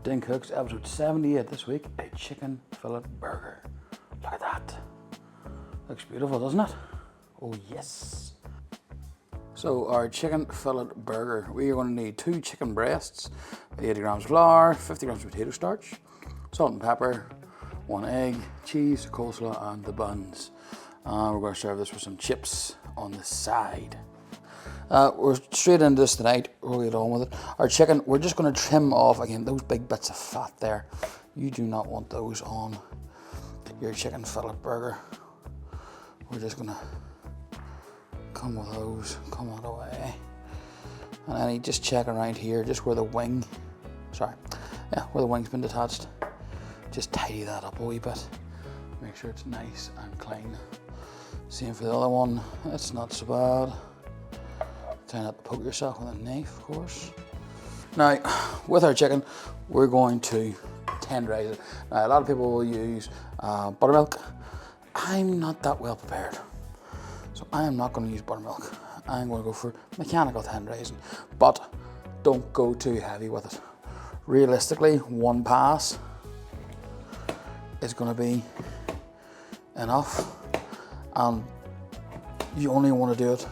Ding Cooks, episode 78 this week, a chicken fillet burger. Look at that. Looks beautiful, doesn't it? Oh yes. So our chicken fillet burger, we are going to need 2 chicken breasts, 80 grams flour, 50 grams potato starch, salt and pepper, 1 egg, cheese, coleslaw and the buns. We're going to serve this with some chips on the side. We're straight into this tonight. We'll get on with it. Our chicken, we're just going to trim off, again, those big bits of fat there. You do not want those on your chicken fillet burger. We're just going to come with those, come on away. And then you just check around here, just where the wing, where the wing's been detached. Just tidy that up a wee bit. Make sure it's nice and clean. Same for the other one, it's not so bad. Try not to poke yourself with a knife, of course. Now, with our chicken, we're going to tenderize it. Now, a lot of people will use buttermilk. I'm not that well prepared, so I am not going to use buttermilk. I'm going to go for mechanical tenderizing, but don't go too heavy with it. Realistically, 1 pass is going to be enough, and you only want to do it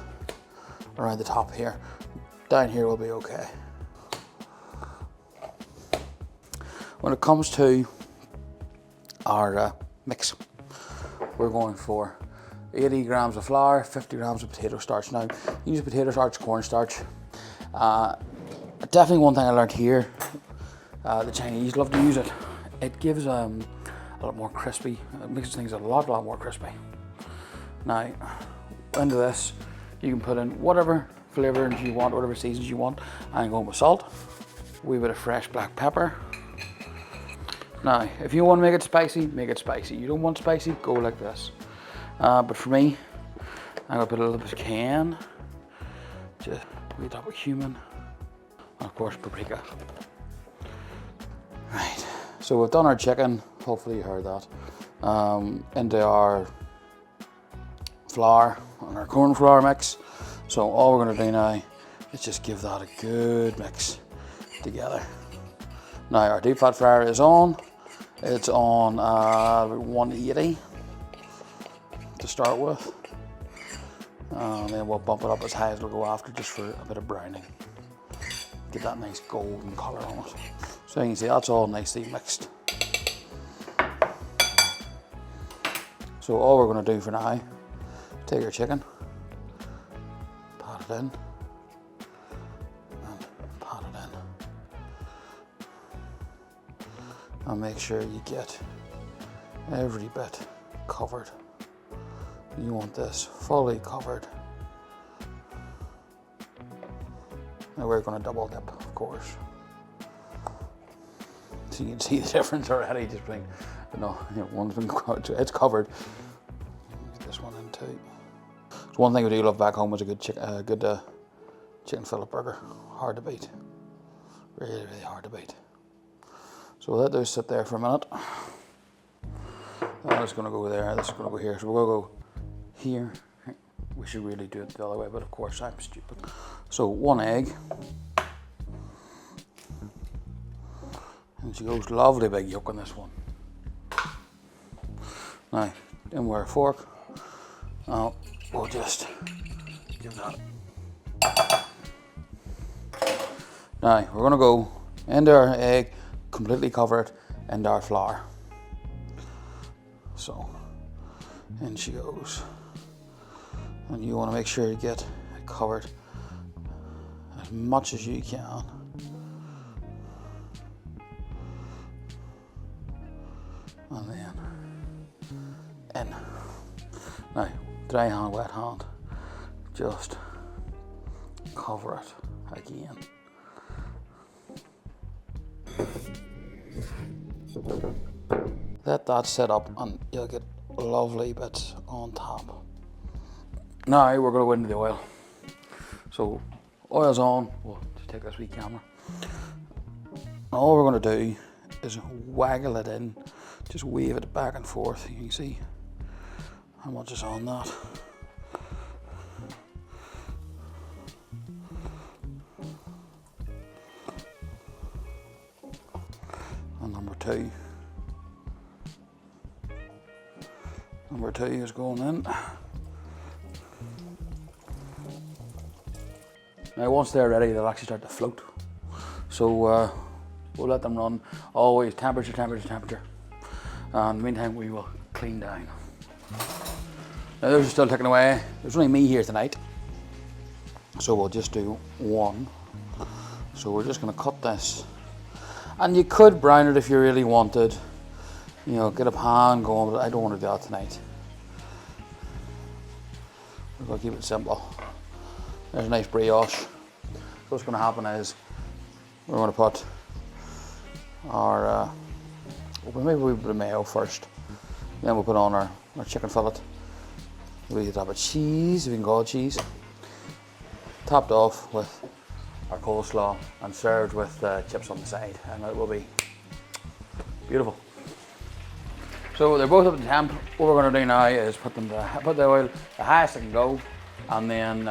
around the top here. Down here will be okay. When it comes to our mix, we're going for 80 grams of flour, 50 grams of potato starch. Now, you use potato starch, cornstarch. Definitely one thing I learned here, the Chinese love to use it. It gives a lot more crispy. It makes things a lot more crispy. Now, into this, you can put in whatever flavors you want, whatever seasons you want. I'm going with salt, a wee bit of fresh black pepper. Now, if you want to make it spicy, make it spicy. You don't want spicy, go like this. But for me, I'm going to put a little bit of cayenne, just a wee drop of cumin, and of course paprika. Right, so we've done our chicken, hopefully you heard that, into our flour and our corn flour mix. So all we're going to do now is just give that a good mix together. Now our deep fat fryer is on. It's on 180 to start with, and then we'll bump it up as high as it'll go after, just for a bit of browning. Get that nice golden colour on it. So you can see that's all nicely mixed. So all we're going to do for now, take your chicken, pat it in, and pat it in. And make sure you get every bit covered. You want this fully covered. Now we're going to double dip, of course. So you can see the difference already, just being, one's been covered, it's covered. Get this one in too. So one thing we do love back home is a good chicken fillet burger. Hard to beat. Really, really hard to beat. So we'll let those sit there for a minute. That's going to go there, this is going to go here. So we'll go here. We should really do it the other way, but of course I'm stupid. So 1 egg. And she goes lovely big yolk on this one. Now, then with our fork, we'll just give that. Now, we're going to go into our egg, completely cover it, into our flour. So, in she goes. And you want to make sure you get it covered as much as you can. And then in. Now, dry hand, wet hand, just cover it again. Let that set up and you'll get lovely bits on top. Now we're going to go into the oil. So oil's on. We'll just take this wee camera. And all we're going to do is waggle it in. Just wave it back and forth. You can see how much is on that. And number two. Number two is going in. Now once they're ready, they'll actually start to float. So we'll let them run, always temperature, temperature, temperature. And in the meantime, we will clean down. Now those are still ticking away. There's only me here tonight. So we'll just do one. So we're just gonna cut this. And you could brown it if you really wanted. You know, get a pan going, but I don't want to do that tonight. We're gonna keep it simple. There's a nice brioche. What's gonna happen is we're gonna put our, well, maybe we'll put mayo first. Then we'll put on our chicken fillet. We can top it cheese, we can call it cheese. Topped off with our coleslaw and served with chips on the side, and it will be beautiful. So they're both up to temp. What we're going to do now is put the oil the highest it can go, and then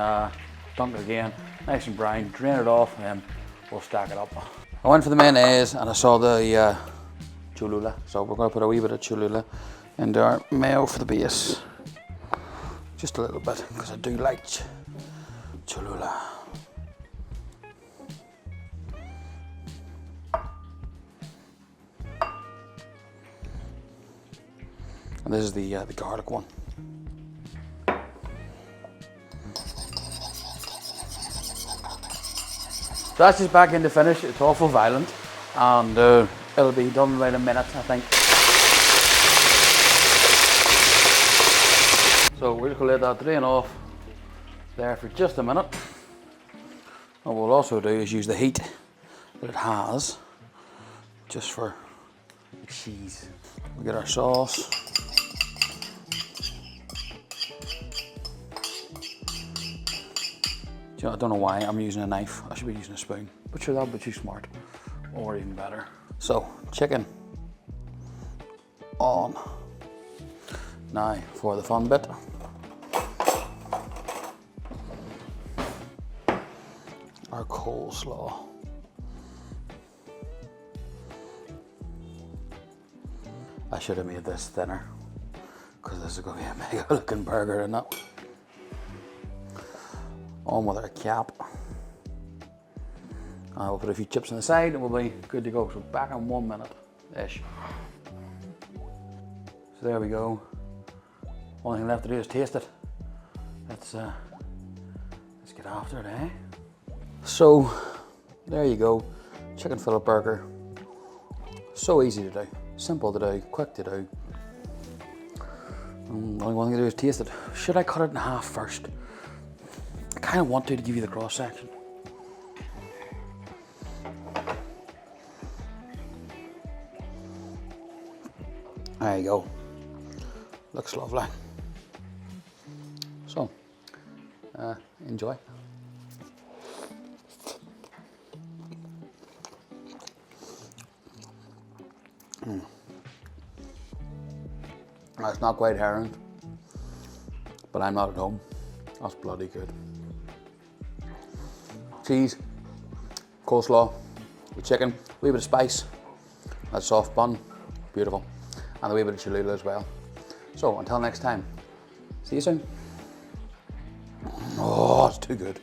dunk it again, nice and brown, drain it off, and then we'll stack it up. I went for the mayonnaise and I saw the Cholula, so we're going to put a wee bit of Cholula into our mayo for the base. Just a little bit, because I do like Cholula. And this is the garlic one. So that's just back in to finish. It's awful violent, and it'll be done in about a minute, I think. So we're just going to let that drain off there for just a minute. What we'll also do is use the heat that it has just for the cheese. We get our sauce. You know, I don't know why I'm using a knife. I should be using a spoon. But sure, that would be too smart. Or even better. So, chicken on. Now for the fun bit. Our coleslaw. I should have made this thinner, because this is going to be a mega looking burger, isn't it? On with our cap. We'll put a few chips on the side and we'll be good to go. So back in 1 minute-ish. So there we go. Only thing left to do is taste it. Let's get after it, eh? So there you go. Chicken fillet burger. So easy to do. Simple to do. Quick to do. Only one thing to do is taste it. Should I cut it in half first? I kind of want to give you the cross section. There you go. Looks lovely. So, enjoy. It's not quite herring, but I'm not at home. That's bloody good. Cheese, coleslaw, the chicken, a wee bit of spice, that soft bun, beautiful, and a wee bit of Cholula as well. So until next time, see you soon. Oh, it's too good.